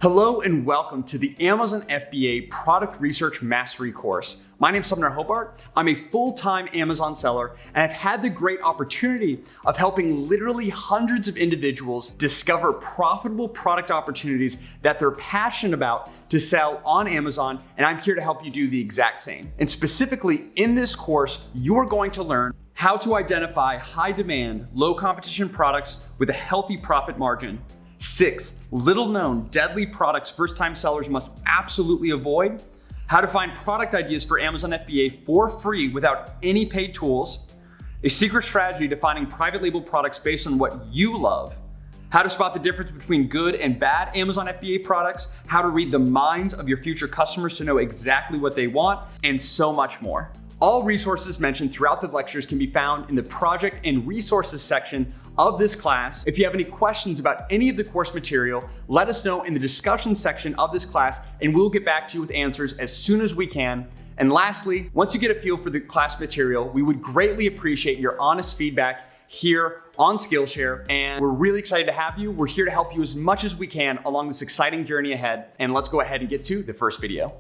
Hello and welcome to the Amazon FBA Product Research Mastery course. My name is Sumner Hobart. I'm a full-time Amazon seller, and I've had the great opportunity of helping literally hundreds of individuals discover profitable product opportunities that they're passionate about to sell on Amazon, and I'm here to help you do the exact same. And specifically in this course, you're going to learn how to identify high demand, low competition products with a healthy profit margin. 6 little known deadly products first-time sellers must absolutely avoid. How to find product ideas for Amazon FBA for free without any paid tools. A secret strategy to finding private label products based on what you love. How to spot the difference between good and bad Amazon FBA products. How to read the minds of your future customers to know exactly what they want, and so much more. All resources mentioned throughout the lectures can be found in the project and resources section of this class. If you have any questions about any of the course material, let us know in the discussion section of this class and we'll get back to you with answers as soon as we can. And lastly, once you get a feel for the class material, we would greatly appreciate your honest feedback here on Skillshare, and we're really excited to have you. We're here to help you as much as we can along this exciting journey ahead. And let's go ahead and get to the first video.